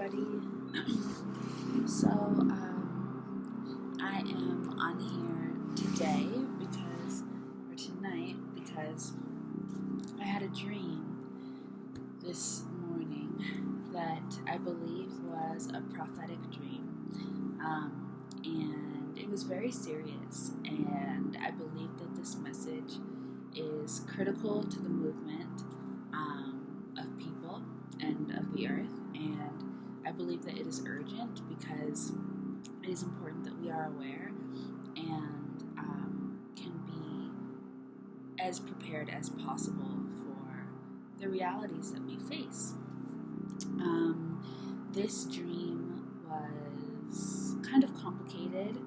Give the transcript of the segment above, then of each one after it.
everybody. I am on here today because I had a dream this morning that I believe was a prophetic dream. And it was very serious, and I believe that this message is critical to the movement of people and of the earth, and I believe that it is urgent because it is important that we are aware and can be as prepared as possible for the realities that we face. This dream was kind of complicated,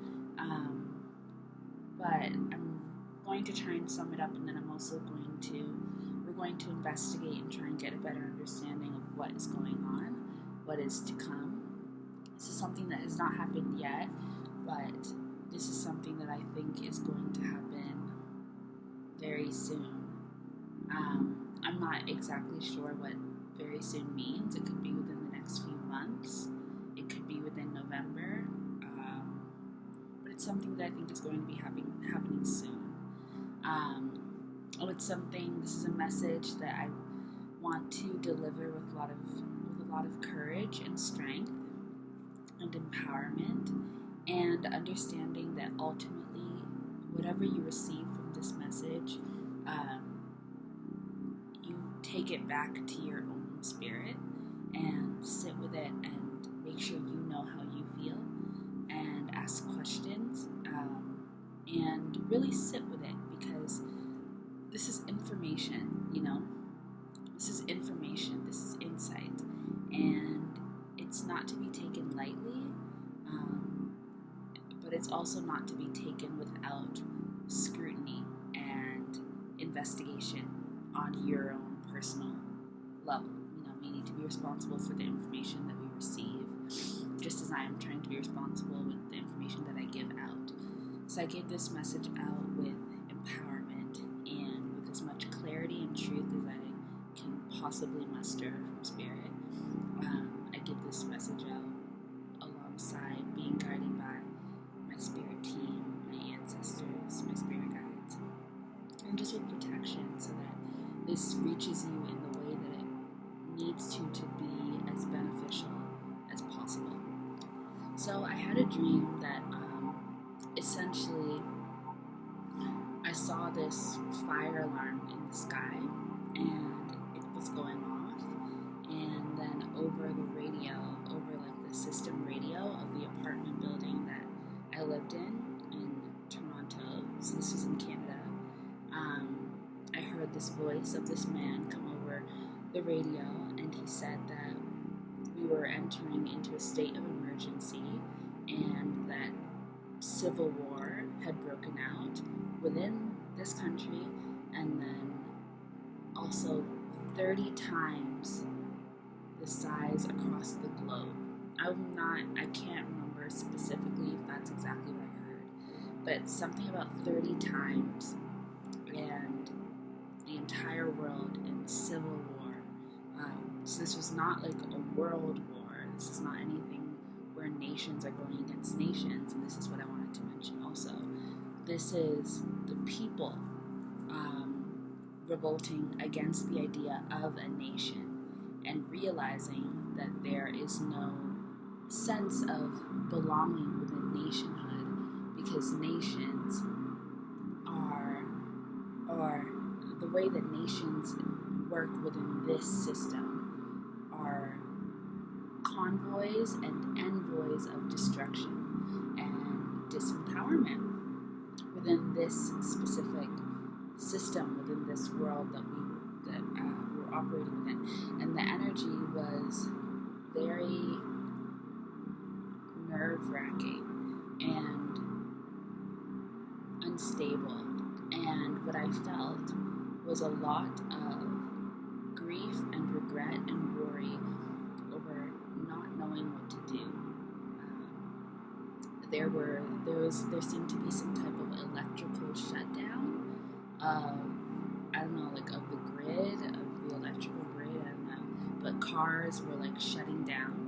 but I'm going to try and sum it up, and then we're going to investigate and try and get a better understanding of what is going on, what is to come. This is something that has not happened yet, but this is something that I think is going to happen very soon. I'm not exactly sure what very soon means. It could be within the next few months. It could be within November. But it's something that I think is going to be happening soon. This is a message that I want to deliver with a lot of courage and strength and empowerment, and understanding that ultimately whatever you receive from this message, you take it back to your own spirit and sit with it and make sure you know how you feel and ask questions, and really sit with it, because this is information, this is information, this is insight, and it's not to be taken lightly, but it's also not to be taken without scrutiny and investigation on your own personal level. We need to be responsible for the information that we receive, just as I am trying to be responsible with the information that I give out. So I give this message out with empowerment and with as much clarity and truth as I can possibly muster from spirit. I give this message out alongside being guided by my spirit team, my ancestors, my spirit guides, and just with protection, so that this reaches you in the way that it needs to be as beneficial as possible. So I had a dream that essentially I saw this fire alarm in the sky, and it was going off, and then over the radio, over like the system radio of the apartment building that I lived in Toronto, so this was in Canada, I heard this voice of this man come over the radio, and he said that we were entering into a state of emergency and that civil war had broken out within this country, and then also 30 times the size across the globe. I can't remember specifically if that's exactly what I heard, but something about 30 times, and the entire world in civil war. So this was not like a world war. This is not anything where nations are going against nations, and this is what I wanted to mention also. This is the people revolting against the idea of a nation and realizing that there is no sense of belonging within nationhood, because nations are the way that nations work within this system are convoys and envoys of destruction and disempowerment within this specific system, within this world that we were operating within. And the energy was very nerve-wracking and unstable, and what I felt was a lot of grief and regret and worry over not knowing what to do. There seemed to be some type of electrical shutdown of, of the grid, of the electrical grid, I don't know, but cars were like shutting down,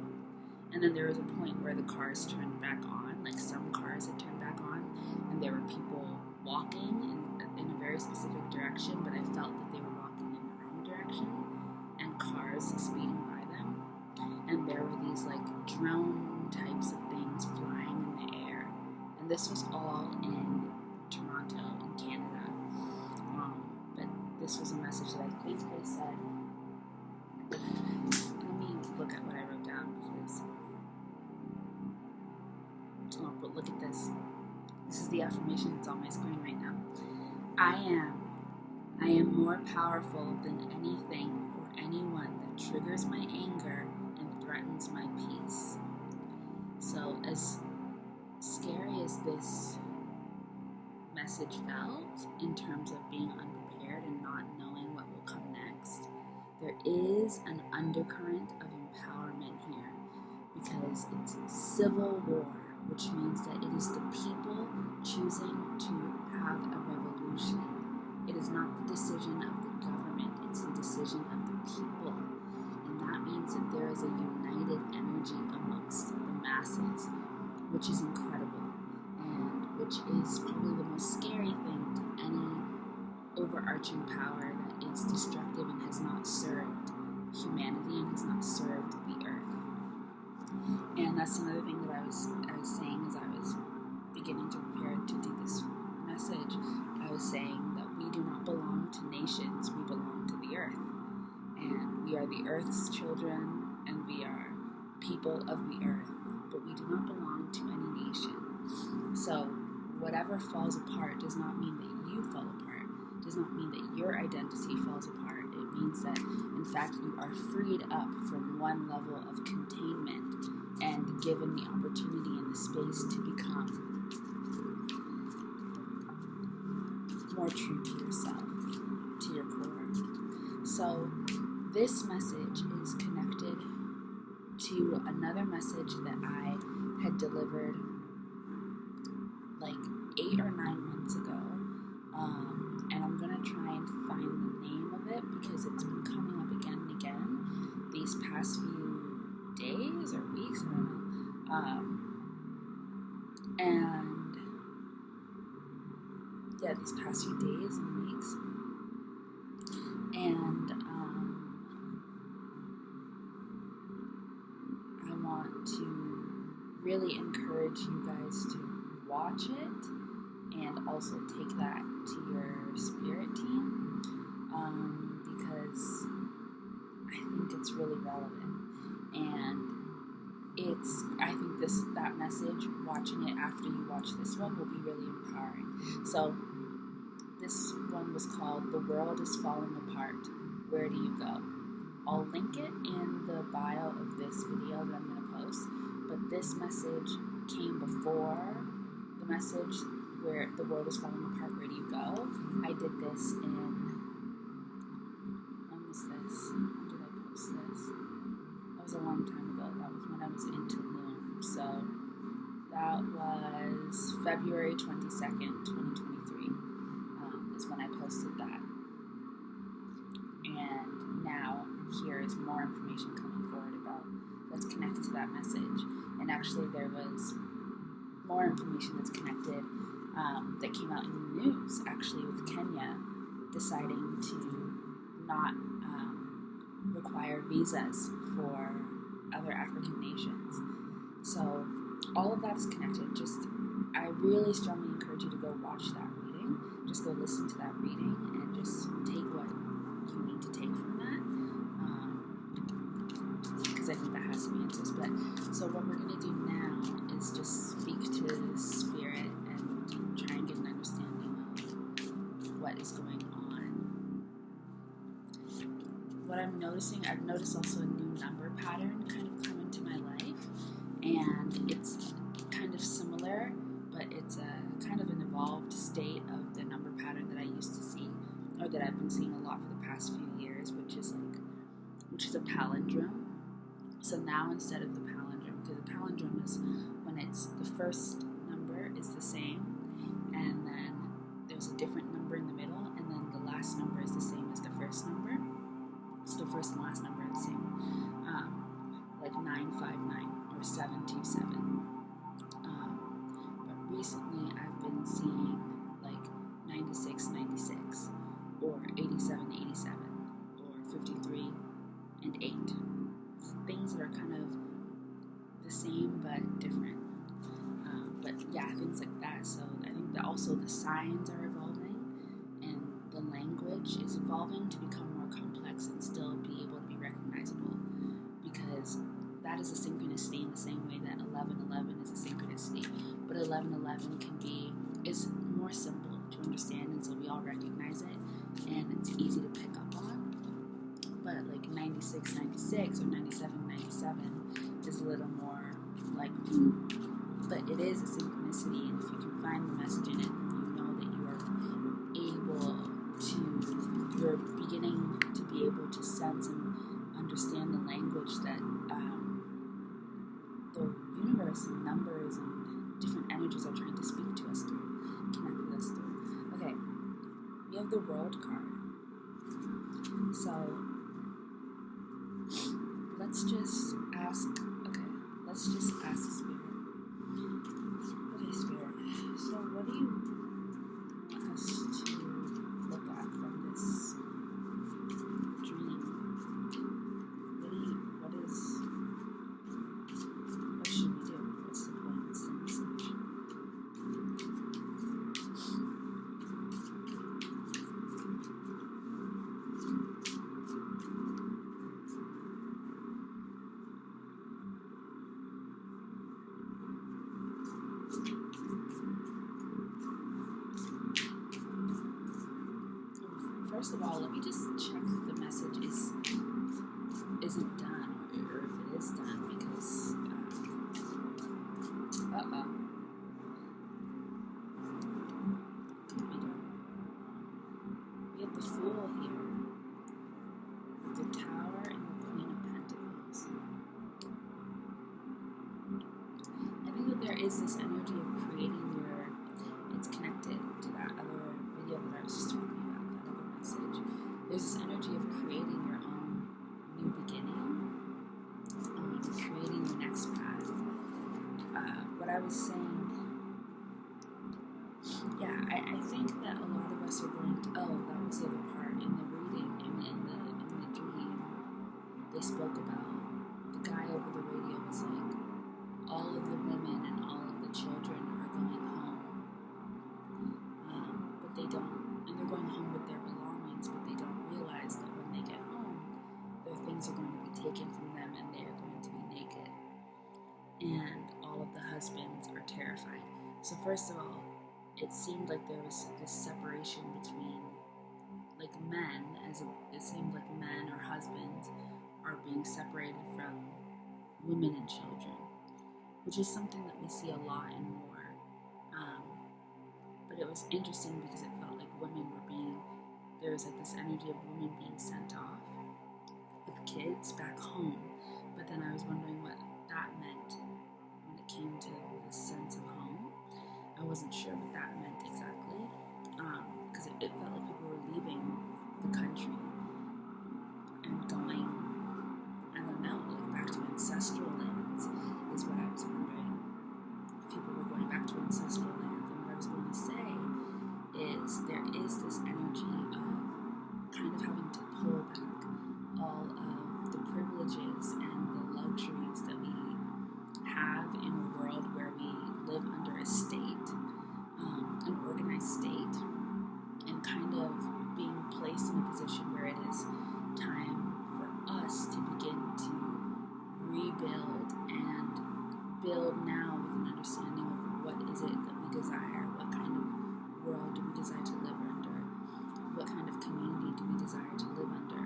And then there was a point where the cars turned back on, like some cars had turned back on, and there were people walking in a very specific direction, but I felt that they were walking in the wrong direction, and cars speeding by them. And there were these like drone types of things flying in the air. And this was all in Toronto, in Canada. But this was a message that I think they said. Let me look at what I wrote down because. Oh, but look at this. This is the affirmation that's on my screen right now. I am more powerful than anything or anyone that triggers my anger and threatens my peace. So as scary as this message felt in terms of being unprepared and not knowing what will come next, there is an undercurrent of empowerment here because it's civil war, which means that it is the people choosing to have a revolution. It is not the decision of the government, it's the decision of the people. And that means that there is a united energy amongst the masses, which is incredible, and which is probably the most scary thing to any overarching power that is destructive and has not served humanity and has not served the earth. And that's another thing that I was saying as I was beginning to prepare to do this message. I was saying that we do not belong to nations, we belong to the earth. And we are the earth's children, and we are people of the earth, but we do not belong to any nation. So whatever falls apart does not mean that you fall apart, does not mean that your identity falls apart. It means that, in fact, you are freed up from one level of containment and given the opportunity and the space to become more true to yourself, to your core. So this message is connected to another message that I had delivered like 8 or 9 months ago. And I'm going to try and find the name of it because it's been coming up again and again these past few days or weeks, I don't know. And yeah, these past few days and weeks. And I want to really encourage you guys to watch it and also take that to your spirit team because I think it's really relevant. And I think that message, watching it after you watch this one, will be really empowering. So this one was called "The World is Falling Apart. Where do you go?" I'll link it in the bio of this video that I'm going to post, but this message came before the message where the world is falling apart, where do you go? I did this in, when was this? When did I post this? That was a long time ago. That was when I was in Tulum. So that was February 22nd, 2023 is when I posted that. And now here is more information coming forward about that's connected to that message. And actually there was more information that's connected that came out in the news, actually, with Kenya deciding to not require visas for other African nations. So all of that is connected. I really strongly encourage you to go watch that reading. Just go listen to that reading and just take what you need to take from that. Because I think that has to be answers. But so what we're going to do now is just speak to the spirit and try and get an understanding of what is going on. What I'm noticing, I've noticed also a new number pattern kind of come into my life, and it's kind of similar, but it's a kind of an evolved state of the number pattern that I used to see, or that I've been seeing a lot for the past few years, which is a palindrome. So now instead of the palindrome, because the palindrome is when it's the first number is the same, and then there's a different number in the middle, and then the last number is the same as the first number. So the first and last number are the same, like 959 or number 727. But recently I've been seeing like 9696 or 8787 or 53 and 8. Things that are kind of the same but different. But yeah, things like that. So I think that also the signs are evolving and the language is evolving to become more complex and still be able to be recognizable, because that is a synchronicity in the same way that 1111 is a synchronicity. But 1111 is more simple to understand, and so we all recognize it and it's easy to pick up on. But like 9696 or 9797 is a little more like, but it is a synchronicity, and if you can find the message in it, then you know that you're beginning to be able to sense and understand the language that the universe and numbers and different energies are trying to speak to us through, connect with us through. Okay, we have the World card. So let's just ask Spirit. Okay, Spirit. So what do you want us to look at from this dream? What should we do? What's the point? What's the message? First of all, let me just check if the message isn't done, or if it is done, because we have the Fool here, the Tower, and the Queen of Pentacles. I think that there is this energy of creating it's connected to that other video that I was just talking about, that other message. There's this energy of creating your own new beginning, creating your next path. What I was saying, yeah, I think that a lot of us are going to, that was the other part in the reading, in the dream, they spoke about, the guy over the radio was like, all of the women and all of the children are going home, but they don't, and they're going home with their belongings, but they don't realize that when they get home, their things are going to be taken from them and they are going to be naked, and all of the husbands are terrified. So first of all, it seemed like there was this separation between like men, it seemed like men or husbands are being separated from women and children, which is something that we see a lot in war. But it was interesting because it felt like there was like this energy of women being sent off with kids back home. But then I was wondering what that meant when it came to this sense of home. I wasn't sure what that meant exactly, because it felt like people were leaving the country and going, I don't know, like back to ancestral lands is what I was wondering. If people were going back to ancestral lands, and what I was going to say is there is this energy of kind of having to pull back all of the privileges and the luxuries that we have in a world where we live under a state, an organized state, and kind of being placed in a position where it is time for us to begin to rebuild and build now with an understanding of what is it that we desire, what kind of world do we desire to live under, what kind of community do we desire to live under.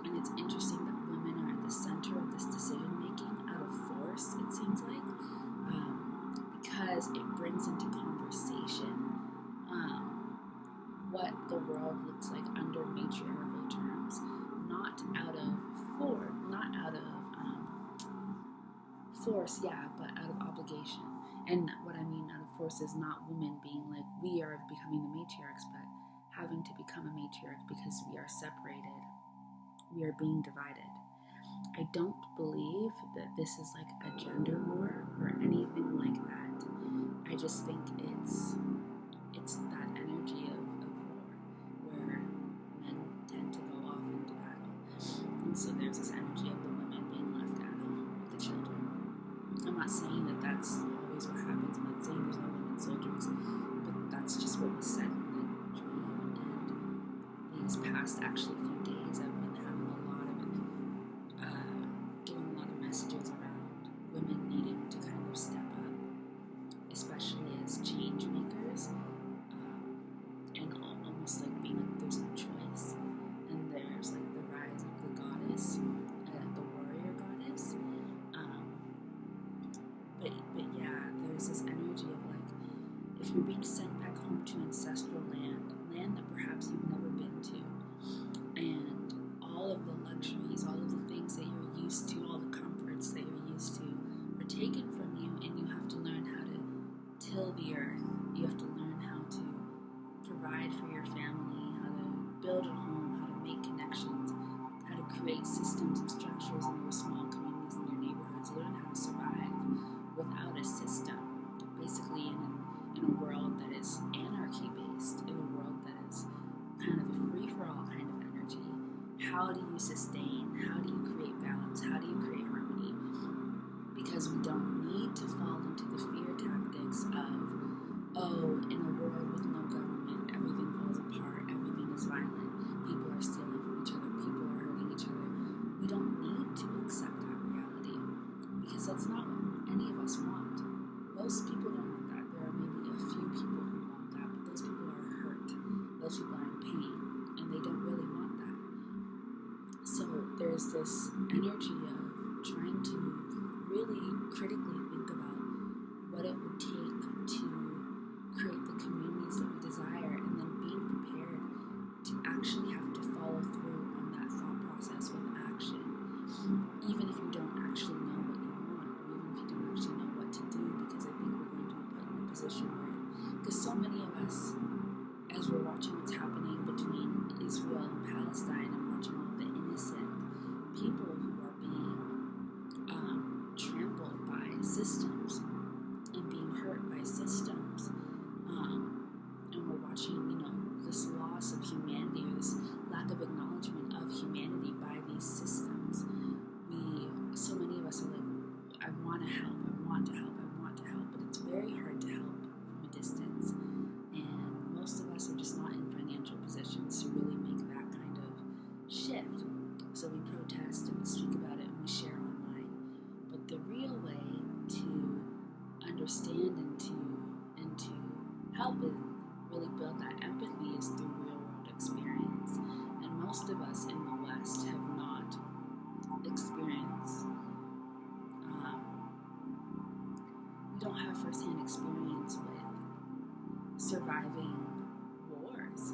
And it's interesting that women are at the center of this decision making out of force, it seems like, because it brings into conversation what the world looks like under matriarchal terms, not out of force, yeah, but out of obligation. And what I mean out of force is not women being like, we are becoming the matriarchs, but having to become a matriarch because we are separated, we are being divided. I don't believe that this is like a gender war or anything like that. I just think it's that energy of war where men tend to go off into battle. And so there's this energy of the women being left at home with the children. I'm not saying that that's always what happens. I'm not saying there's no women soldiers, but that's just what was said in the dream. And these past actually few days, I've been having a lot of giving a lot of messages around women needing to kind of step up, especially as change makers, and almost like being like there's no choice, and there's like the rise of the goddess, the warrior goddess. But yeah, there's this energy of like, if you're being sent back home to ancestral land that perhaps you've never been to, and all of the luxuries, all of the things that you're used to, all the comforts that you're used to are taken from you, and you have to learn how to till the earth. You have to learn how to provide for your family, how to build a home, how to make connections, how to create systems and structures in your small communities in your neighborhoods, learn how to survive without a system, basically in a world that is anarchy-based, in a world that is kind of a free-for-all kind of energy. How do you sustain? How do you create balance? How do you create harmony? Because we don't need to fall into the fear tactics of, oh, in a world with no government, everything falls apart, everything is violent, people are stealing from each other, people are hurting each other. We don't need to accept that reality, because that's not what any of us want. Most people don't want that. There are maybe a few people who want that, but those people are hurt. Those people are in pain, and they don't really want that. So there's this energy of trying to really critically think about what it would take to create the communities that we desire, and then being prepared to actually have to follow through on that thought process with action, even if you don't actually know what you want, or even if you don't actually know what to do, because I think we're going to be put in a position where, because so many of us, as we're watching what's happening between Israel and Palestine, and watching all the innocent people who are being trampled by systems and being hurt by systems, and we're watching, this loss of humanity, or this lack of acknowledgement of humanity by these systems. So many of us are like, I want to help, but it's very hard to help from a distance, and most of us are just not in financial positions to really make that kind of shift. So we protest and we speak about it and we share online. But the real way to understand and to help and really build that empathy is through real world experience. And most of us in the West have not experienced, we don't have firsthand experience with surviving wars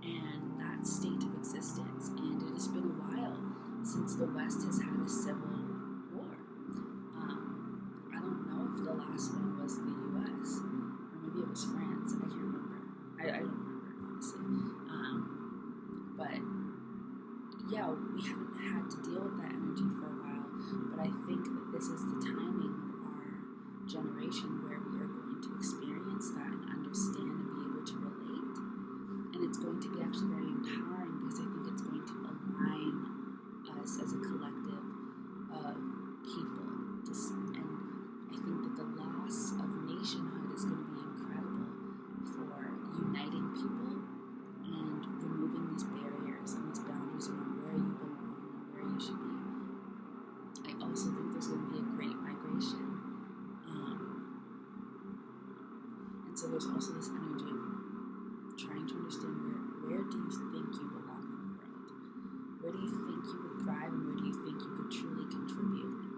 and that state of existence. And it has been a while since the West has had a civil war. I don't know if the last one was the U.S. or maybe it was France. I can't remember. I don't remember, honestly. But yeah, we haven't had to deal with that energy for a while. But I think that this is the timing of our generation where we are going to experience that and understand and be able to relate. And it's going to be actually very empowering, because I think it's going to align us as a collective of people. And I think that the loss of nationhood is going to be incredible for uniting people and removing these barriers and these boundaries around where you belong and where you should be. I also think there's going to be a great migration. And so there's also this energy of trying to understand where do you think you belong in the world? Where do you think you would thrive, and where do you think you could truly contribute?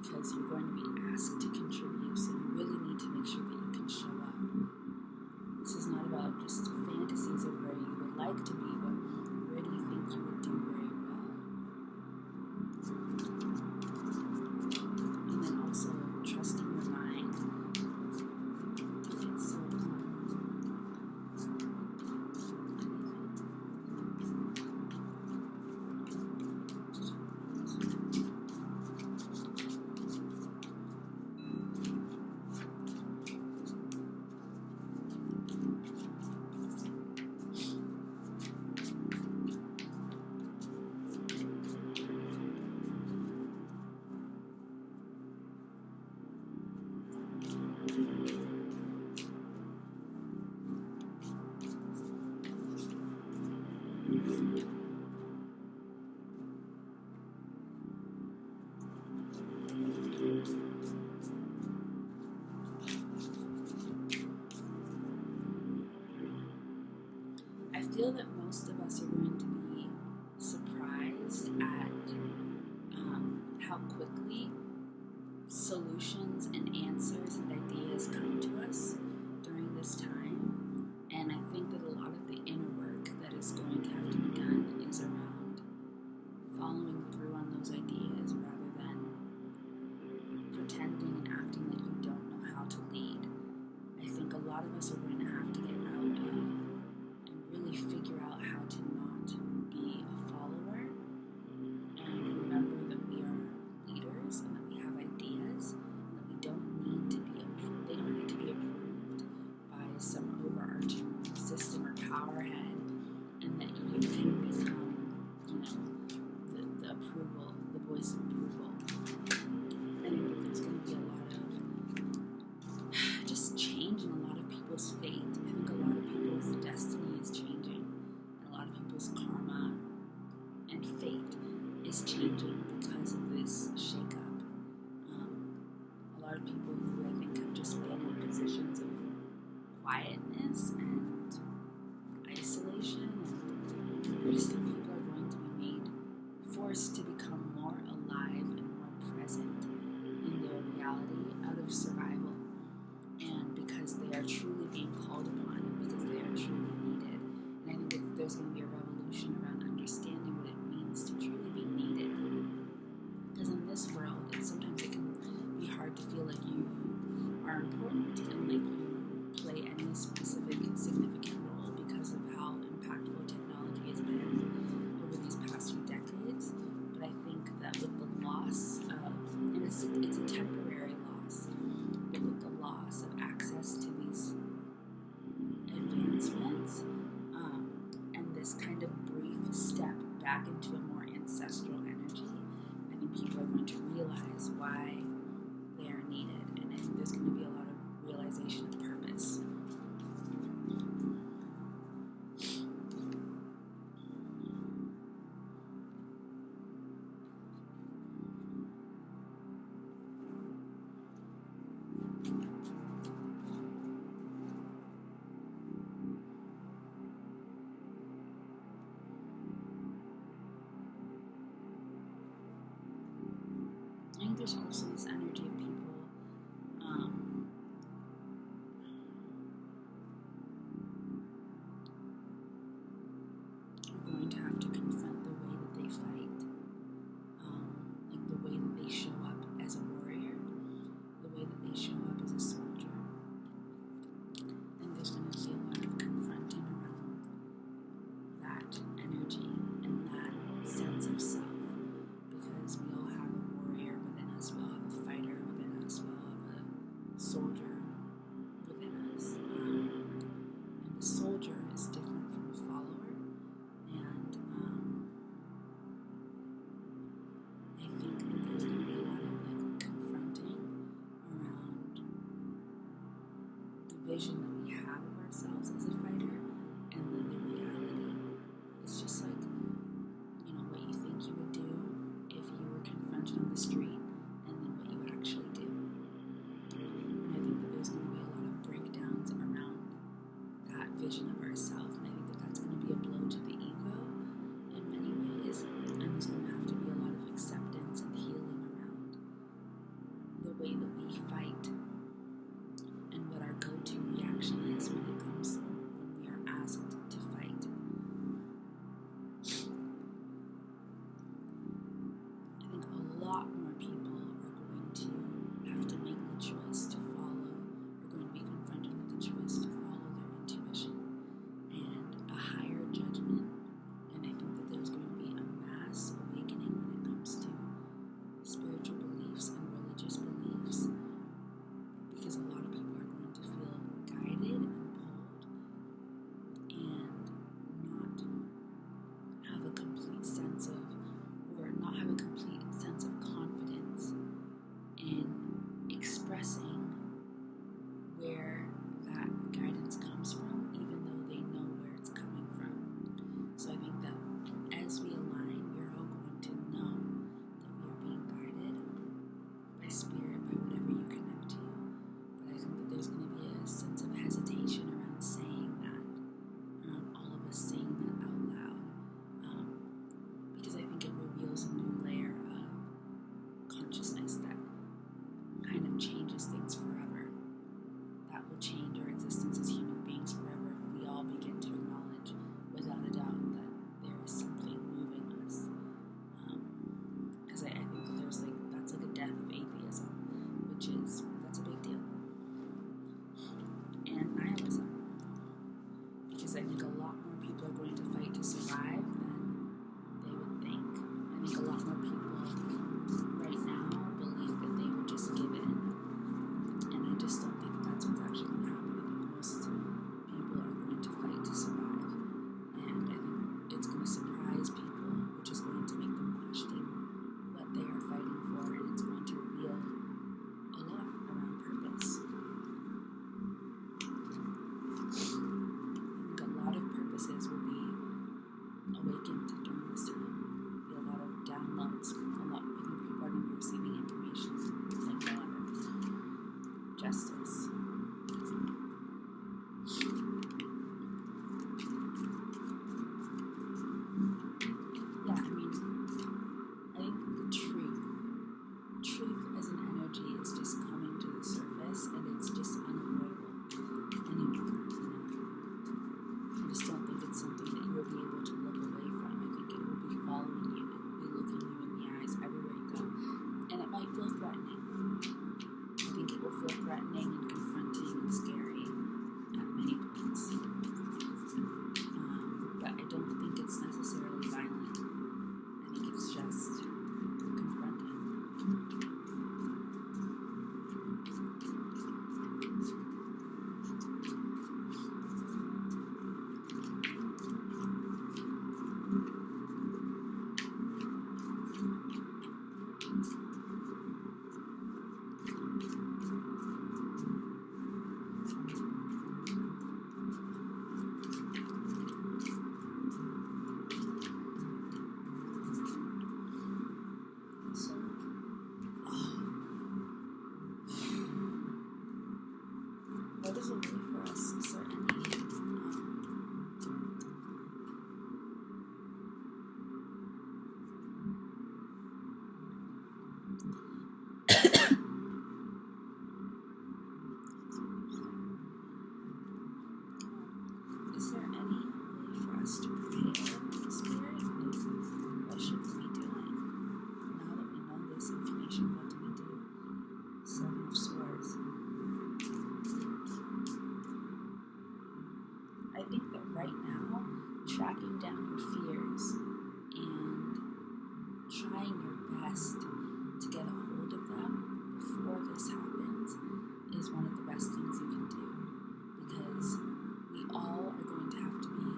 Because you're going to be asked to contribute, so you really need to make sure that you can show up. This is not about just fantasies of where you would like to be, but where do you think you would do very well? And then also trusting your mind. Okay, so feel that most of us are going to be surprised at how quickly solutions and answers and ideas come to us during this time. And I think that a lot of the inner work that is going to have to be done is around following through on those ideas rather than pretending and acting like you don't know how to lead. I think a lot of us are going to have to get out of and really figure out how to not be a follower and remember that we are leaders and that we have ideas and that we don't need to be they don't need to be approved by some overarching system or power head, and that you can become, the approval, the voice of approval. I think that there's going to be a lot of just change in a lot of people's fate. I think a lot of people's destiny is changing, and a lot of people's karma and fate is changing because of this shakeup. A lot of people who I think have just been in positions of quietness and isolation, and I just think people are going to be forced to become more alive and more present in their reality out of survival, and because they are truly being called upon and because they are truly needed. And I think that there's going to be a revolution around understanding what it means to truly be needed, because in this world sometimes it can be hard to feel like you are important and like you play any specific significant role because of how impactful technology has been over these past few decades. But I think that with the loss of, and it's a temporary loss, but with the loss of access to these advancements, and this kind of brief step back into a more ancestral energy, I think people are going to realize why they are needed, and I think there's going to be a lot of realization of purpose. I think there's also this energy of people are going to have to confront the way that they fight, like the way that they show up as a warrior, the way that they show up as a soldier. I think there's going to be a lot of confronting around that energy and that sense of self, because we all have a warrior within us, we all have a fighter within us, we all have a soldier within us, and the soldier is different from a follower, and I think that there's going to be a lot of confronting around the vision that we have of ourselves as a fighter, and then the reality. It's just like, what you think you would do if you were confronted on the street, and then what you would actually do. And I think that there's going to be a lot of breakdowns around that vision of ourselves, and I think that that's going to be a blow to the ego in many ways, and there's going to have to be a lot of acceptance and healing around the way that we fight and what our go-to reaction consciousness that kind of changes things forever. That will change our existence as human beings forever if we all begin to acknowledge, without a doubt, that there is something moving us. Because I think that's like a death of atheism, that's a big deal. And nihilism. Because I think a lot more people are going to fight to survive than they would think. I think a lot more people right now believe that they would just give in. And I just don't think that's what's actually going to happen. I think most people are going to fight to survive. And I think it's going to surprise people, which is going to make them question what they are fighting for. And it's going to reveal a lot around purpose. A lot of purposes will be awakened during this time. There'll be a lot of downloads. I think people are going to be receiving information like no other. Justice. Yeah, I think the truth as an energy is just coming to the surface, and it's just unavoidable anymore. I just don't think it's something that you will be able to look away from. I think it will be following you. It will be looking you in the eyes everywhere you go. And it might feel threatening. I think it will feel threatening and confronting and scary at many points. But I don't think it's necessarily violent. I think it's just confronting. What is a way for us, certainly, is there any way for us to prepare the spirit? What should we be doing? Now that we know this information, what do we do? Seven of Swords. I think that right now, tracking down your fears and trying your best to get a hold of them before this happens is one of the best things you can do, because we all are going to have to be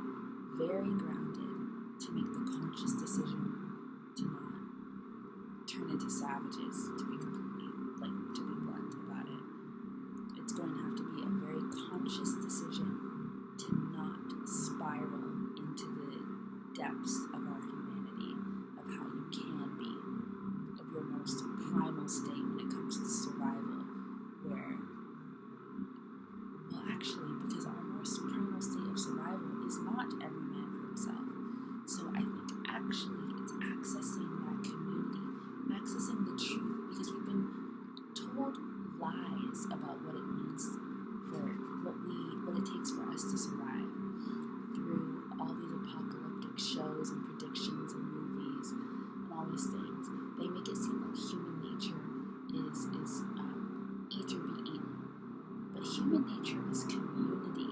very grounded to make the conscious decision to not turn into savages, to be blunt about it. It's going to have to be a very conscious decision to not spiral into the depths of our humanity, of how you can be, of your most primal state when it comes to survival, where, well, actually, because our most primal state of survival is not every man for himself. So I think actually it's accessing that community, accessing the truth, because we've been told lies about what it means for what it takes for us to survive through all these apocalyptic shows and predictions and movies and all these things. They make it seem like human nature is eat or be eaten. But human nature is community.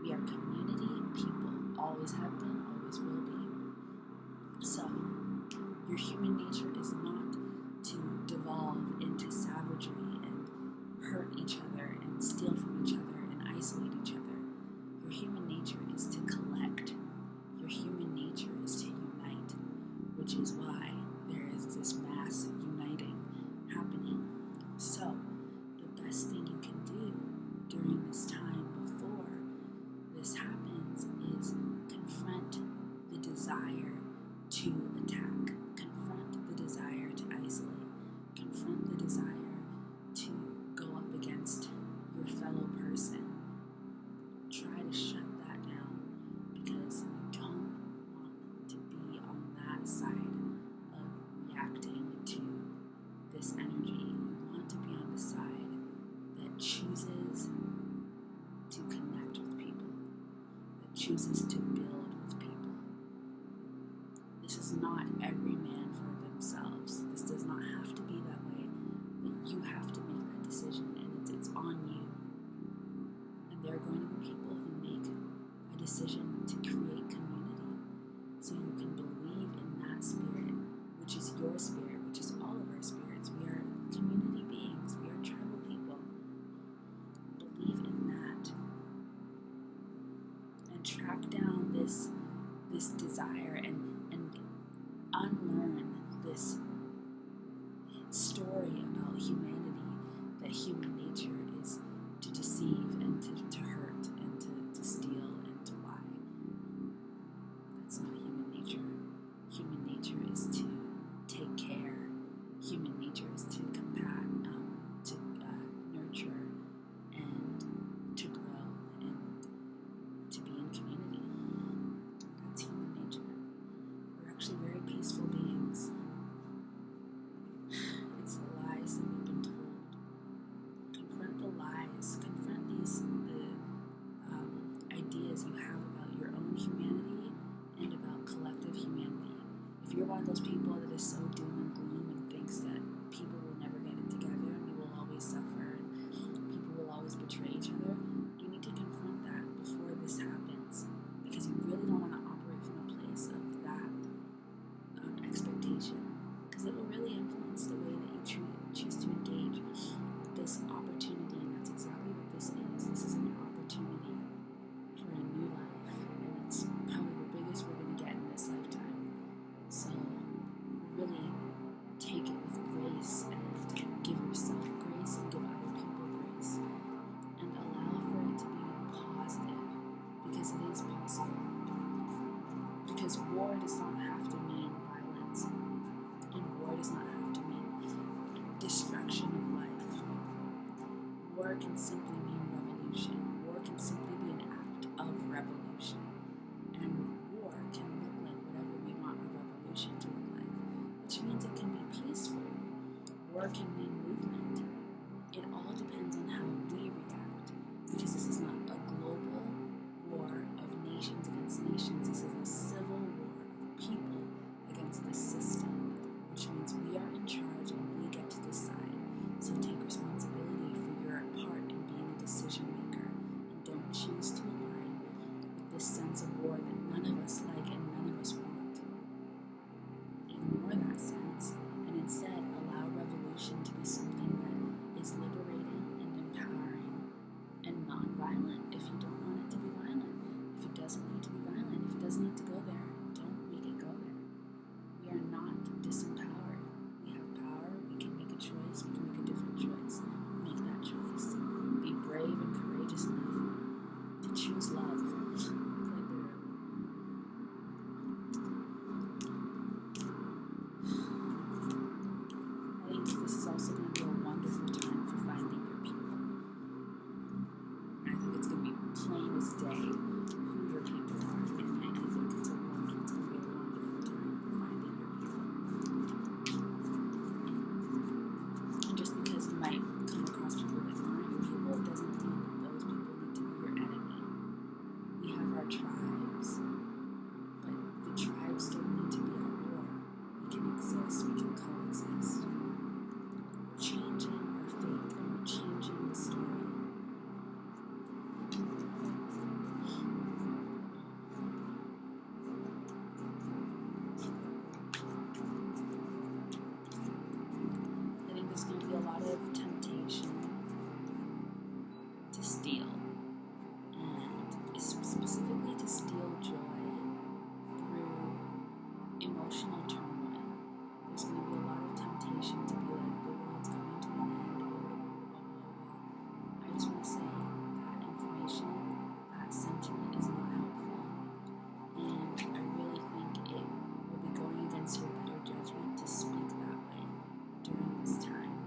We are community people. Always have been, always will be. So, your human nature is not to devolve into savagery and hurt each other and steal from each other and isolate each other. Your human nature is to collect. Your human nature is to unite, which is why there is this mass uniting happening. So, the best thing you can do during this time before this happens is confront this energy. We want to be on the side that chooses to connect with people, that chooses to build with people. This is not every man for themselves. This does not have to be that way, but you have to make that decision, and it's on you. And there are going to be people who make a decision to create community, so you can believe in that spirit, which is your spirit, which is all of our spirits. We are community beings. We are tribal people. Believe in that, and track down this desire and unlearn this story about humanity, that human nature is to deceive and to hurt and to steal and to lie. That's not human nature. Human nature is to take care. Human nature is to to nurture and to grow and to be in community. That's human nature. We're actually very peaceful beings. It's the lies that we've been told. Confront the lies. Confront the ideas you have about your own humanity and about collective humanity. If you're one of those people that is so doom and gloom and thinks that people will never get it together and we will always suffer and people will always betray each other, you need to confront that before this happens, because you really don't want to operate from a place of that expectation, because it will really influence the way that you choose to engage with this opportunity, and that's exactly what this is. This is an opportunity for a new life, and it's probably the biggest we're going to get in this lifetime. So really take it with grace and give yourself grace and give other people grace, and allow for it to be positive, because it is possible. Because war does not have to mean violence, and war does not have to mean destruction of life. War can simply mean revolution. War can simply be an act of revolution. And war can look like whatever we want our revolution to look like, which means it can be peaceful. War can mean movement. It all depends on how we react, because this is not a global war of nations against nations. This is a civil war of people against the system, which means we are in charge and we get to decide. So take responsibility for your part in being a decision maker, and don't choose to align with this sense of war that none of us like and none of us want. Ignore that sense, and instead allow revolution to be something that is liberating and empowering and non-violent. If you don't want it to be violent, if it doesn't need to be violent, if it doesn't need to go there, don't make it go there. We are not disempowered. We have power. We can make a choice. We can make a different choice. Make that choice. Be brave and courageous enough to choose love. I think this is also going to be a wonderful time for finding your people. And I think it's going to be plain as day who your people are. And I think it's going to be a wonderful time for finding your people. And just because you might come across people that aren't your people, doesn't mean that those people need to be your enemy. We have our tribes, but the tribes don't need to be at war. We can exist, we can coexist. We're changing our fate, and we're changing the story. I think there's going to be a lot of temptation to steal, and specifically to steal joy through emotional turmoil. There's going to be a lot of temptation to be like, the world's coming to an end, blah, blah, blah, blah, blah. I just want to say that information, that sentiment is not helpful, and I really think it will be going against your better judgment to speak that way during this time.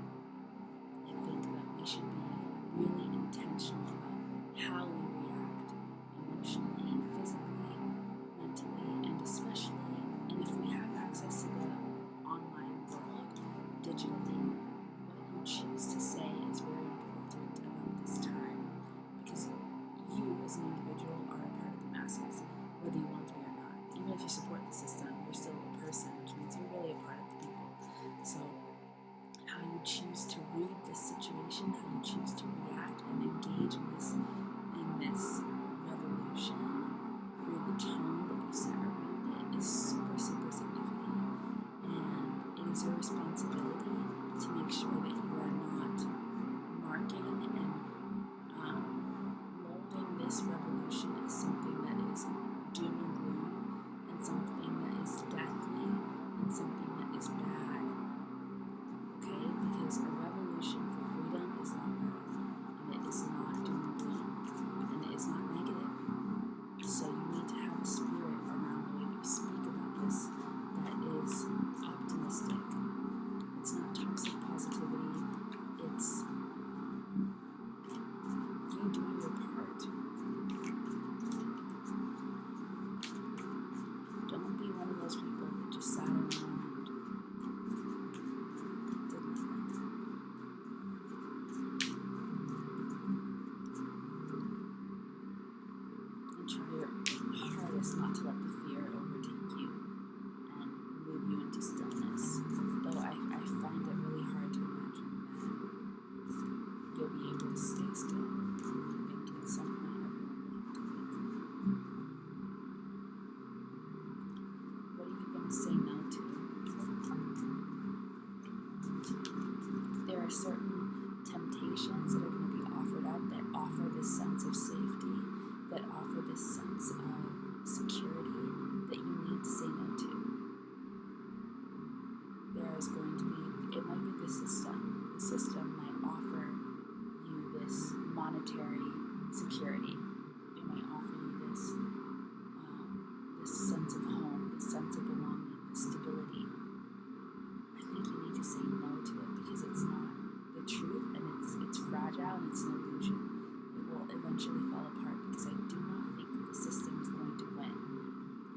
you choose to read this situation, how you choose to react and engage in this revolution through the tone that you set around it is super, super significant. And it is your responsibility to make sure that you are not marking and molding this revolution as something that is doom and gloom and something that is deathly and something that is bad. Okay? Because a revolution for freedom is not bad, and it is not doom and gloom, and it is not negative. So you need to have a spirit around the way you speak about this that is optimistic. It's not toxic positivity. It's you doing your part. Don't be one of those people that just sat around and did nothing. And try your hardest not to let the fear overtake you and move you into stillness. Though I find it really hard to imagine that you'll be able to stay still. I think at some point everyone will have to leave. What are you going to say no to? There are certain temptations that are going to be offered up that offer this sense of safety, that offer this sense of security that you need to say no to. There is going to be, it might be the system. The system might offer you this monetary security. It might offer you this sense of home, this sense of belonging, this stability. I think you need to say no to it because it's not the truth, and it's fragile and it's an illusion. It will eventually fall apart because I do not think that the system is going to win.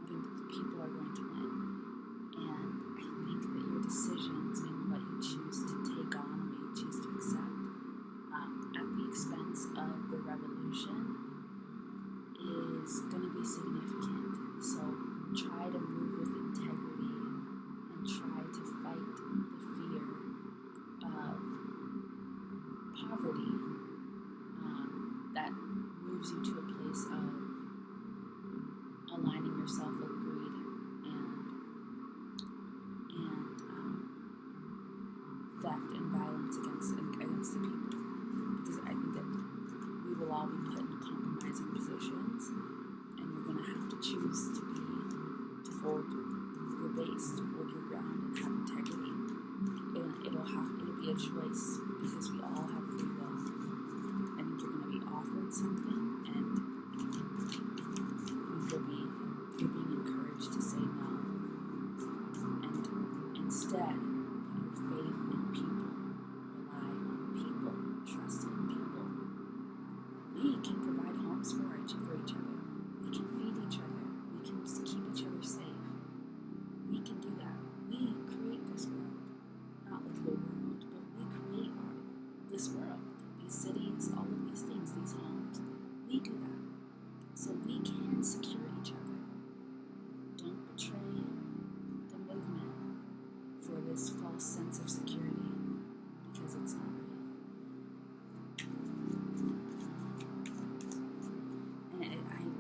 I think that the people are going to win. And I think that your decisions and what you choose to take on and what you choose to accept at the expense of the revolution is going to be significant. So try to move with integrity and try to fight the fear of poverty that moves you to a place of aligning yourself with greed and theft and violence against the people. Because I think that we will all be put in compromising positions, and you're going to have to choose to hold your base, to hold your ground, and have integrity. It'll be a choice because we all have free will. I think you're going to be offered something, and you're being encouraged to say no, and instead put your faith in people, rely on people, trust in people. We can provide homes for each other. We can feed each other. We can keep each other safe. We can do that. We create this world. Not like the world, but we create this world. These cities, all of these things, these homes. We do that. So we can secure each other. Don't betray the movement for this false sense of security because it's not real. And I'm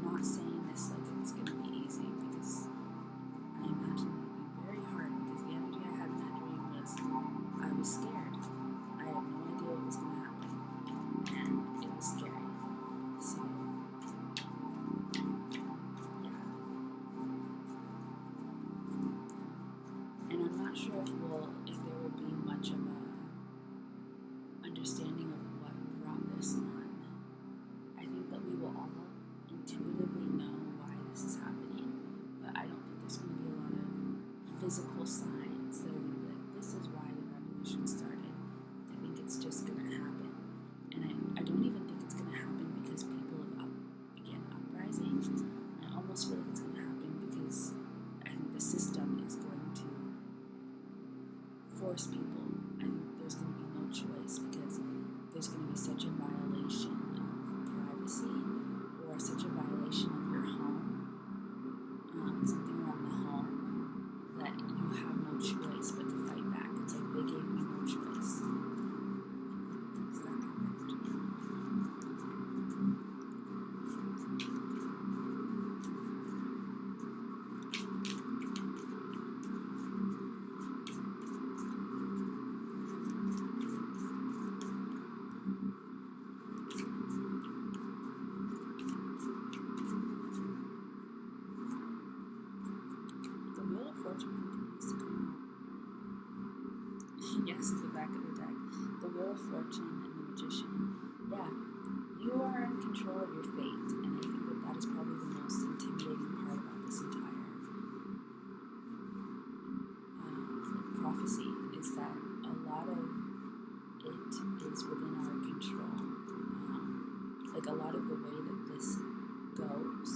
not saying this like it's going to be easy because I imagine it would be very hard because the energy I had in that dream was I was scared. I had no idea what was going to happen. And it was scary. So, yeah. And I'm not sure if there will be much of a understanding of what brought this on. I think that we will all intuitively know why this is happening, but I don't think there's going to be a lot of physical signs that are going to be like, this is why the revolution started. I think it's just going to happen. And I don't even think it's going to happen because people have began uprising. I almost feel like it's going to happen because I think the system is going to force people. I think there's going to be no choice because there's going to be such a violation of privacy or such a violation of your home, something around the home, that you have no choice but to fight back. It's like they gave me no choice. Yes, the back of the deck. The Wheel of Fortune and the Magician. Yeah, you are in control of your fate, and I think that that is probably the most intimidating part about this entire prophecy, is that a lot of it is within our control. Like a lot of the way that this goes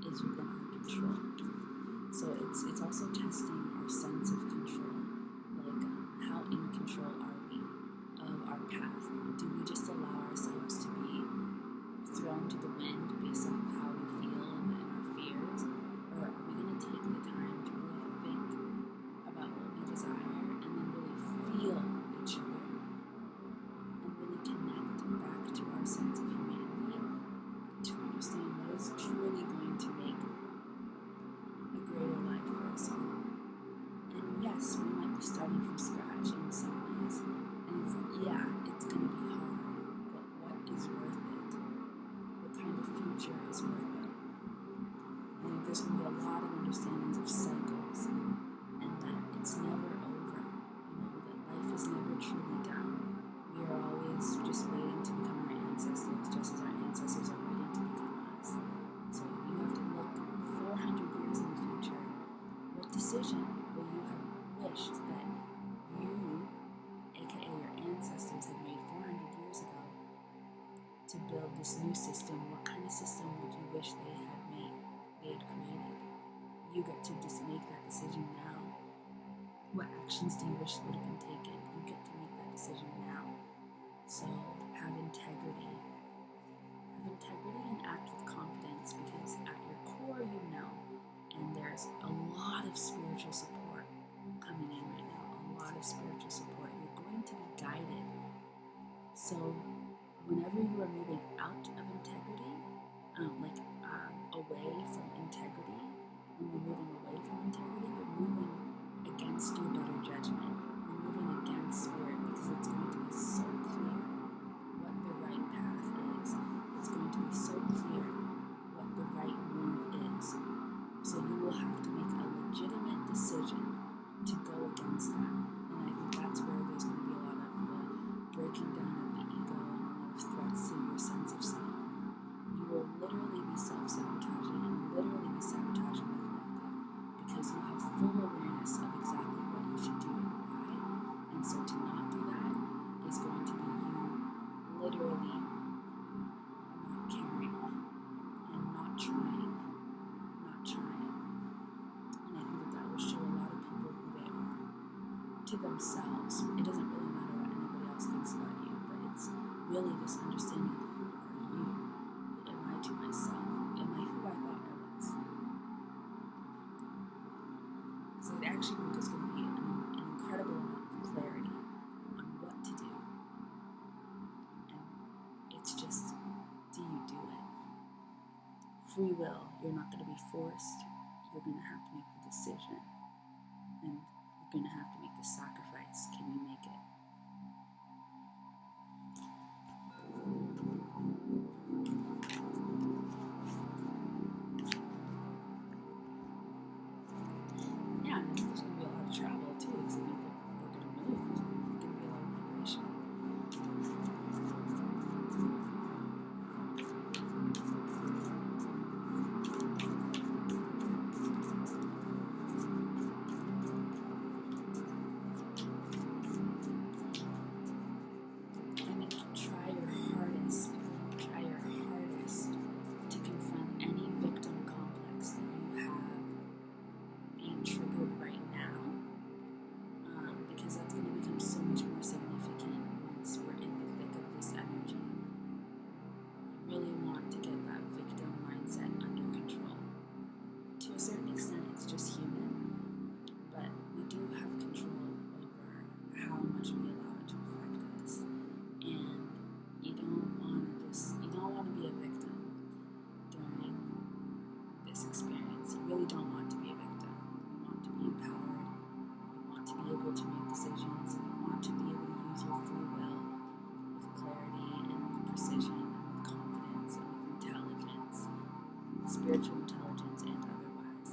is within our control. So it's also testing our sense of control. Like how in control are we of our path? Do we just allow ourselves to be thrown to the wind based on how we feel and our fears? Or are we going to take the time to really think about what we desire and then really feel each other and really connect back to our sense of humanity to understand what is truly going to make a greater life for us all? And yes, we might be starting from scratch in some ways, and it's going to be hard, but what is worth it? What kind of future is worth it? I think there's going to be a lot of understandings of cycles, and that it's never over, that life is never truly done. We are always just waiting to become our ancestors, just as our ancestors are waiting to become us. So you have to look 400 years in the future. What decision will you have wished that you, aka your ancestors, had made 400 years ago to build this new system? What kind of system would you wish they had created? You get to just make that decision now. What actions do you wish would have been taken? You get to make that decision now. So have integrity. Have integrity and act with confidence, because at your core you know, and there's a lot of spiritual support coming in right now, a lot of spiritual support. You're going to be guided. So whenever you are moving out of integrity, away from integrity, when you're moving away from integrity, you're moving against your better judgment. You're moving against spirit, because it's going to be so clear what the right path is. It's going to be so clear what the right move is. So you will have to make a legitimate decision to go against that. And I think that's where there's going to be a lot of the breaking down of the ego and a lot of threats to your sense of self. You will literally be self-sabotaging and literally be sabotaging the collective, because you have full awareness of exactly what you should do and why. And so to not do that is going to be you literally not caring and not trying. And I think that that will show a lot of people who they are to themselves. It doesn't really matter what anybody else thinks about you, but it's really just understanding, who are you? Who am I to myself? Am I who I thought I was? So it actually there's going to be an incredible amount of clarity on what to do. And it's just, do you do it? Free will. You're not going to be forced. You're going to have to make the decision. And you're going to have to make the sacrifice. Can you make it? Yeah, and there's going to be a lot of travel too, because I think that we're going to move. There's going to be a lot of migration. And try your hardest to confront any victim complex that you have being triggered right now, because that's going to become so much more significant once we're in the thick of this energy. You really want to get that victim mindset under control. To a certain extent, it's just human, but we do have control over how much we allow it to affect us. And you don't want to be a victim during this experience. You really don't want to be a victim. You want to be empowered. You want to be able to make decisions. You want to be able to use your free will with clarity and with precision and with confidence and with intelligence, spiritual intelligence and otherwise.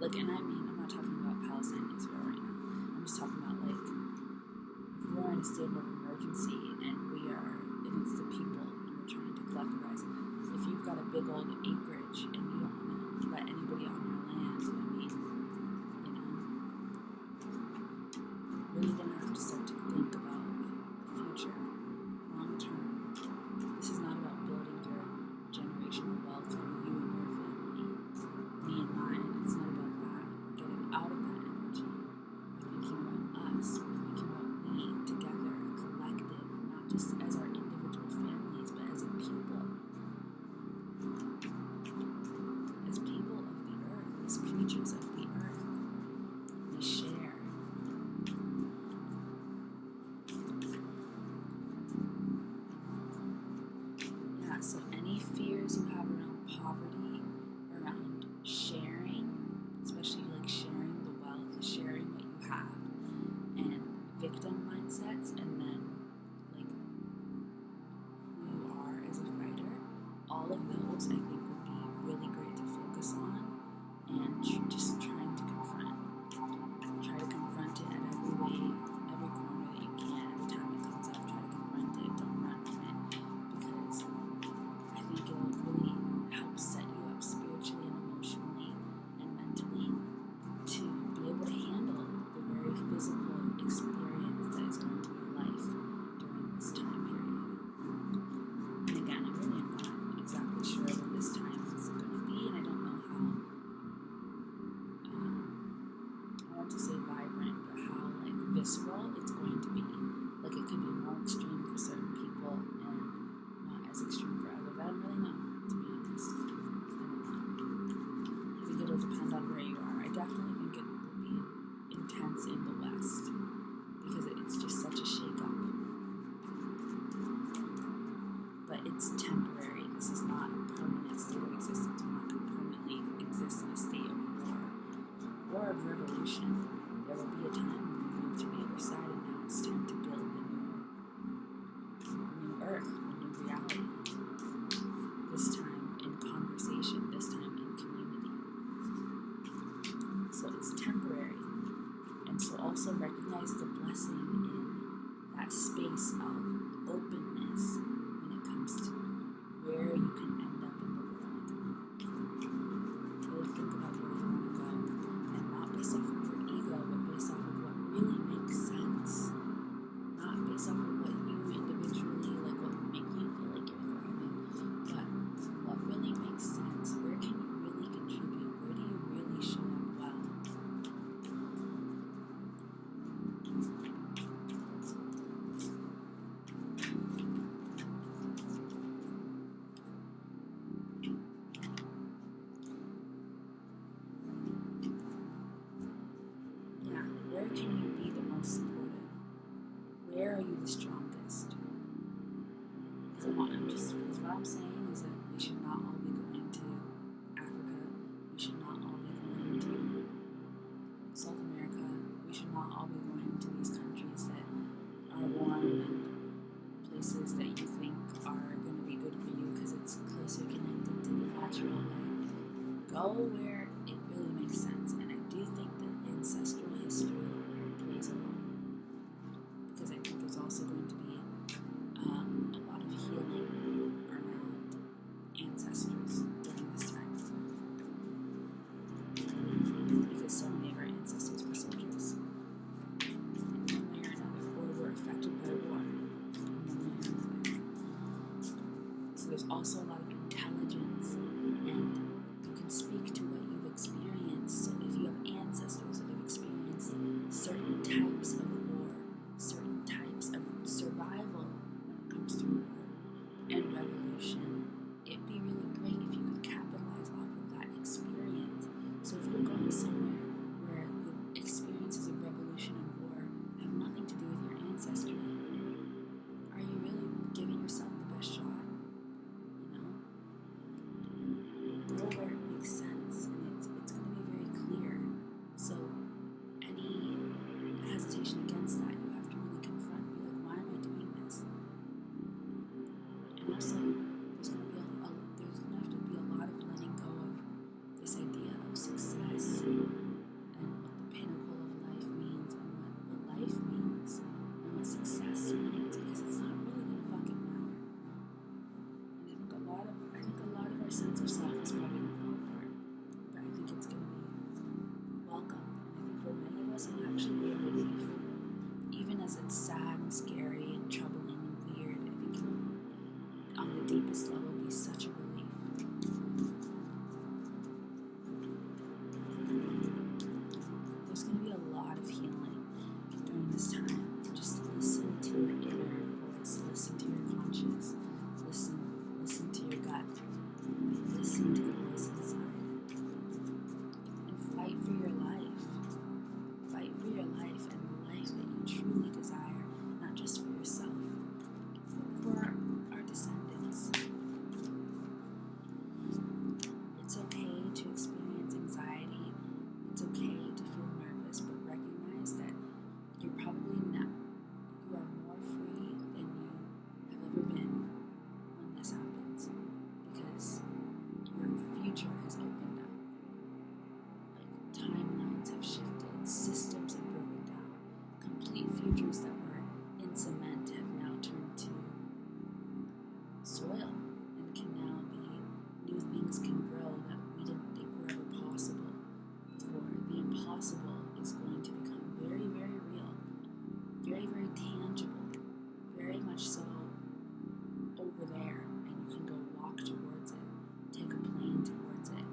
like, and I mean, I'm not talking about Palestine and Israel right now. I'm just talking about, like, if we're in a state of emergency and it's the people, and we're trying to collectivize. If you've got a big old acreage and you don't want to let anybody on your land, I mean, we're going to have to start to think about the future, long term. This is not about building your generational wealth for you and your family, me and mine. It's not about that. We're getting out of that energy. We're thinking about us. We're thinking about we together, a collective, not just as our individual families, but as a people. As people of the earth, as creatures of the earth. We share. Yeah, so any fears you have around poverty, around sharing, especially like sharing the wealth, sharing what you have, and victim mindsets, and then like who you are as a fighter, all of those I think would be really great to focus on and just trying to confront. Try to confront it at every way, every corner that you can. Every time it comes up, try to confront it. Don't run from it, because I think it will really help set you up spiritually and emotionally and mentally to be able to handle the very physical experience that is going to be life during this time period. And again, I really am not exactly sure what this time is going to be, and I don't know how, I want to say vibrant, but how like visceral it's going to be. Like it could be more extreme for certain people and not as extreme for others. I don't really know, to be honest. I don't know. I think it'll depend on where you are. I definitely think it will be intense in the West because it's just such a shake-up. But it's temporary. This is not a permanent state of existence. We're not going to permanently exist in a state of war or of revolution. There will be a time when we move to the other side, and now it's time to build the new earth, the new reality. This time in conversation, this time in community. So it's temporary. And so also recognize the blessing in that space of openness when it comes to where you can end up in the world. Really think about where you want to go, and not based off of your ego, but based off of what really makes sense. Not based off of what you individually, like what would make you feel like you're thriving, but what really makes sense. Where can you really contribute? Where do you really show up well? Where can you be the most supportive? Where are you the strongest? Because what I'm saying is that we should not all be going to Africa. We should not all be going to South America. We should not all be going to these countries that are warm and places that you think are going to be good for you because it's closer connected to the natural way. Go where it really makes sense. And I do think that ancestral history plays a role, because I think there's also going to be a lot of healing around ancestors during this time, because so many of our ancestors were soldiers in one way or another, or were affected by war in one way or another. So there's also a lot of intelligence, and you can speak to what you've experienced. So if you have ancestors that have experienced certain types of war, certain types of survival when it comes to war and revolution, it'd be really great if you could capitalize off of that experience. So if you're going somewhere where the experiences of revolution and war have nothing to do with your ancestry, are you really giving yourself the best shot? You know? futures that were in cement have now turned to soil and can now be new things can grow that we didn't think were ever possible before. The impossible is going to become very, very real, very, very tangible, very much so over there, and you can go walk towards it, take a plane towards it.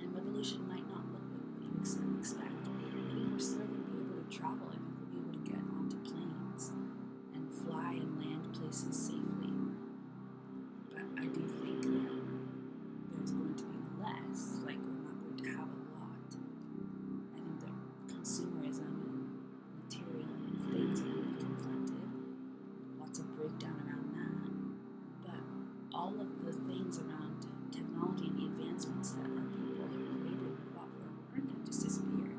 And revolution might not look like what you expect. I think we're still going to be able to travel. I think we'll be able to get onto planes and fly and land places safely. But I do think that there's going to be less, like we're not going to have a lot. I think that consumerism and material things are going to be confronted. Lots of breakdown around that. But all of the things around technology and the advancements that our people have created and fought for aren't going to just disappear.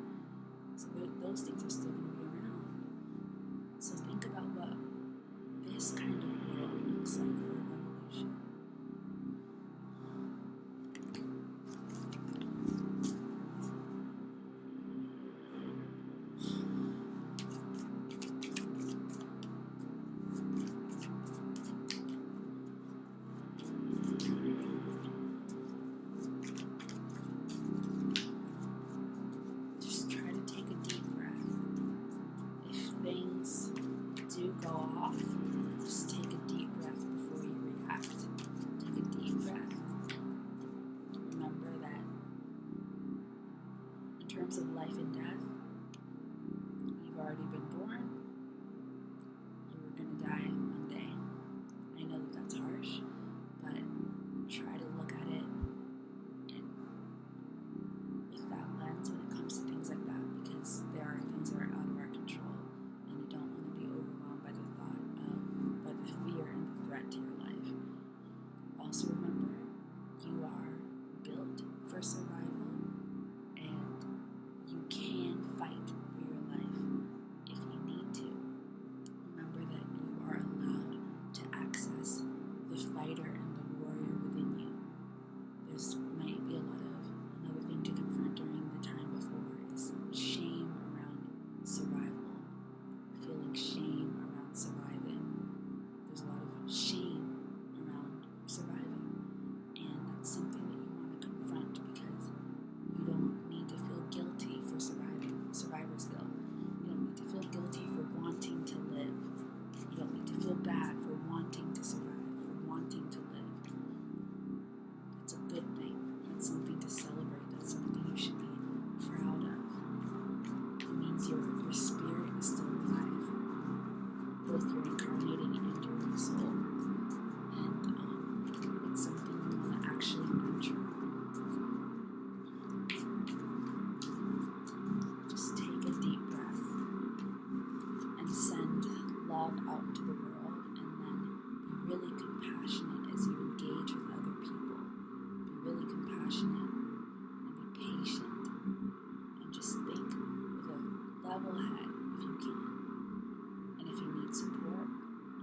So those things are still going to be around. So think about what this kind of world looks like for a revolution. Just try to take a deep breath. If things do go off, just take a deep breath before you react. Take a deep breath. Remember that in terms of life and death, you've already been born. You were going to die one day. I know that that's harsh, but try to look at it and with that lens when it comes to things like that, because there are things that are out of our control, and you don't want to be overwhelmed by the thought of, by the fear and the threat to your life. Also remember, you are built for survival, and you can fight for your life if you need to. Remember that you are allowed to access the fighter and the warrior within you. There's might be a lot of another thing to confront during the time before is shame around survival, feeling shame around surviving. There's a lot of shame around surviving, and that's something that you want to confront, because you don't need to feel guilty for surviving. Survivor's guilt. You don't need to feel guilty for wanting to live. You don't need to feel bad for wanting to survive, for wanting to live. That's a good thing. That's something to celebrate. That's something you should be proud of. It means your spirit is still alive, both your incarnating and your soul. And it's something you want to actually nurture. Just take a deep breath and send love out to the world, and then be really compassionate as you engage with other people. Be really compassionate and be patient, and just think with a level head if you can. And if you need support,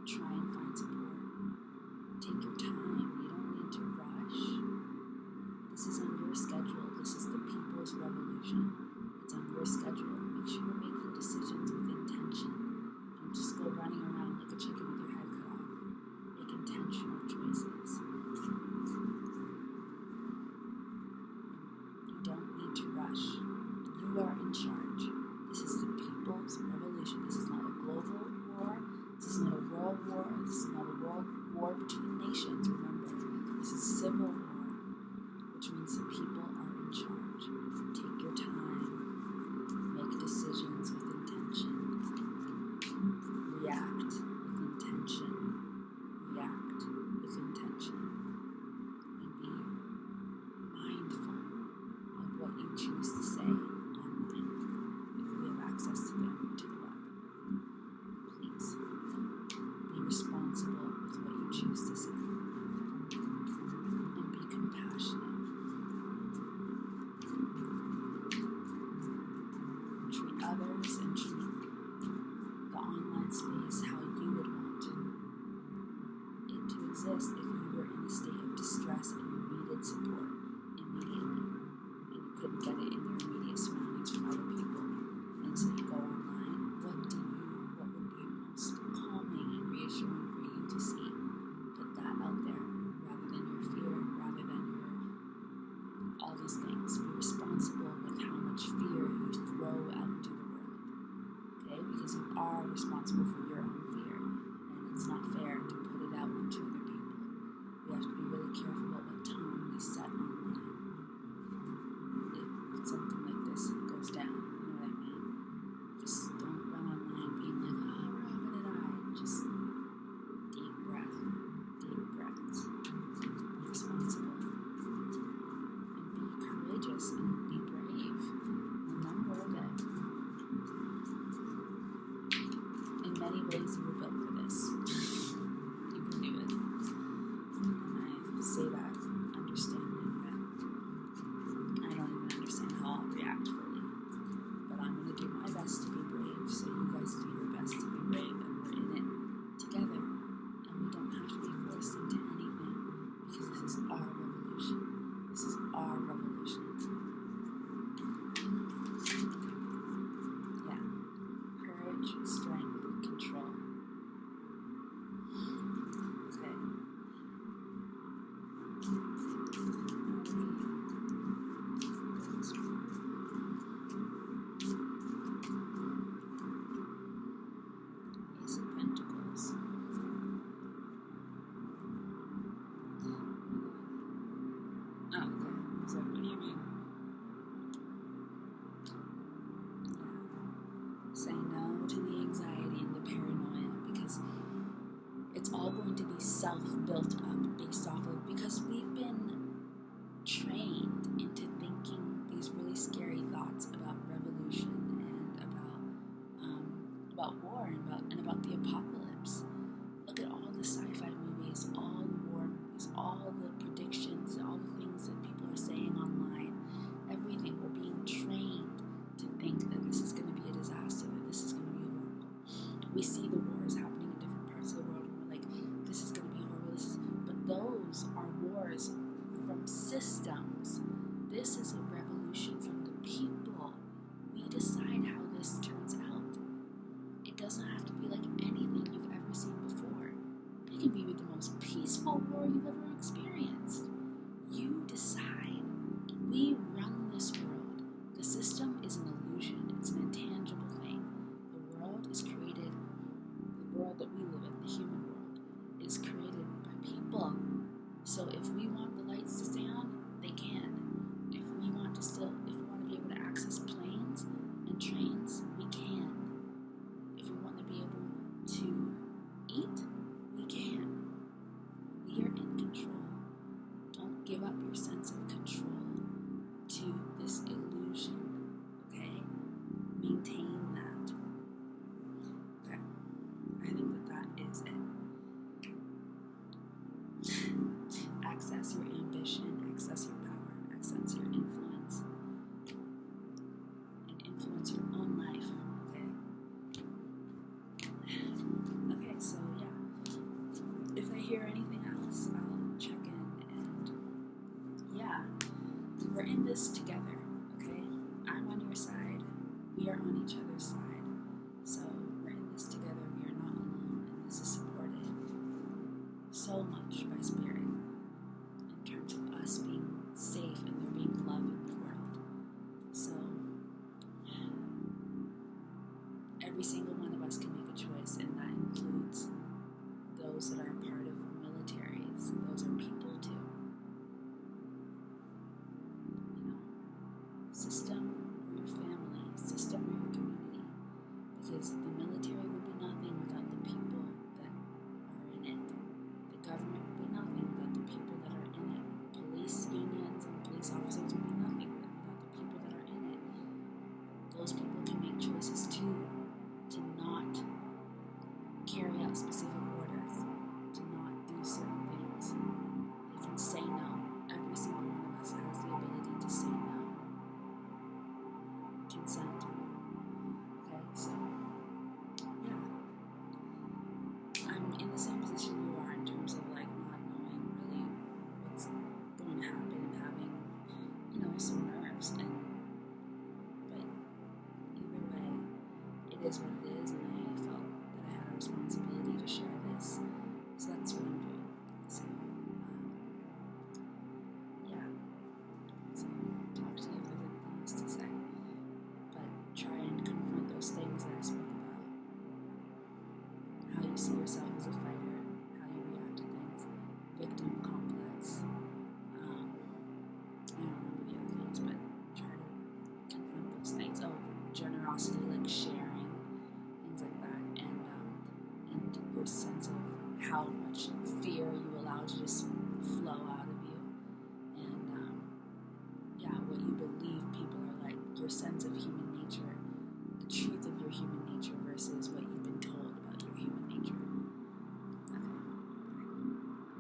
try and find support. Take your time. You don't need to rush. This is on your schedule. This is the people's revolution. It's on your schedule. Make sure you're making decisions with intention. Don't just go running around like a chicken with your head cut off. Make intentional choices. You don't need to rush. You are in charge. This is the people's revolution. This is not a global war. This is not a world war. This is not a world war between nations. Remember, this is civil war, which means the people are in charge. Take your time. Make decisions with intention. React with intention. React with intention. And be mindful of what you choose to say online, if we have access to the web. Please be responsible with what you choose to say, and be compassionate. Treat others and treat the online space how you would want it to exist if you were in a state of distress and you needed support immediately, and you couldn't get it in your immediate surroundings from other people. And so you go online. What do you because you are responsible for your own fear, and it's not fair to put it out onto other people. We have to be really careful about what tone we set online. If something like this goes down, you know what I mean? Just don't run online being like, oh, we're all gonna die. Just deep breaths. Be responsible. And be courageous and be brave. Remember that in many ways you were built for this. You can do it. And I say that understanding that I don't even understand how I'll react fully. But I'm going to do my best to be brave, so you guys do your best to be brave, and we're in it together. And we don't have to be forced into anything, because this is our revolution. This is our revolution. Yeah. Courage, strength, control. Okay. Ace of Pentacles. Oh, okay. So what do you mean? Yeah. Say no to the anxiety and the paranoia, because it's all going to be self-built up based off of, because we've been trained into thinking these really scary thoughts about revolution and about war and about the apocalypse. Look at all the sci-fi movies, all the war movies, all the predictions, all the things that people are saying online, everything. We're being trained to think that this is going to be a disaster, that this is going to be horrible. We see the wars happening in different parts of the world, and we're like, this is going to be horrible. But those are wars from systems. This is a revolution from the people. We decide how this turns out. It doesn't have to be like anything you've ever seen before. It can be the most peaceful war you've ever experienced. You decide. We run this world. The system is an illusion. It's an intangible thing. The world is created, the world that we live in, the human world, is created by people. So if we want the lights to stay on, they can. If we want to be able to access planes and trains, we can. If we want to be able to eat, we can. We are in control. Don't give up your sense of control to this illusion, okay? Maintain that. Okay, I think that is it. Access your ambition, access your power, access your influence, and influence your own life, okay? Okay, so yeah. If I hear anything else, I'll check in, and yeah, we're in this together, okay? I'm on your side, we are on each other's side, so we're in this together, we are not alone, and this is supported so much by Spirit, in terms of us being safe and there being love in the world. So every single one of us can make a choice, and that includes those that are a part of militaries. Those are people too. You know, system or your family, system or your community. Because the military would be nothing without the people that are in it. The government would be nothing without the people that are in it. Police unions and police officers would be nothing without the people that are in it. Those people can make choices too, to not carry out specific orders, to not do certain things. They can say no. Every single one of us has the ability to say no. Consent. Okay, so yeah. I'm in the same position you are, in terms of like not knowing really what's going to happen, and having, some nerves, but either way, it is what it is, and I felt that I had a responsibility to share this, so that's what I'm doing. So yeah, so talk to you if there's anything else to say, but try and confront those things that I spoke about you see yourself as a fighter, how you react to things, victim complex. I don't remember the other things, but try to confront those things. Oh, generosity, like sharing, things like that, and your sense of how much fear you allow to just flow out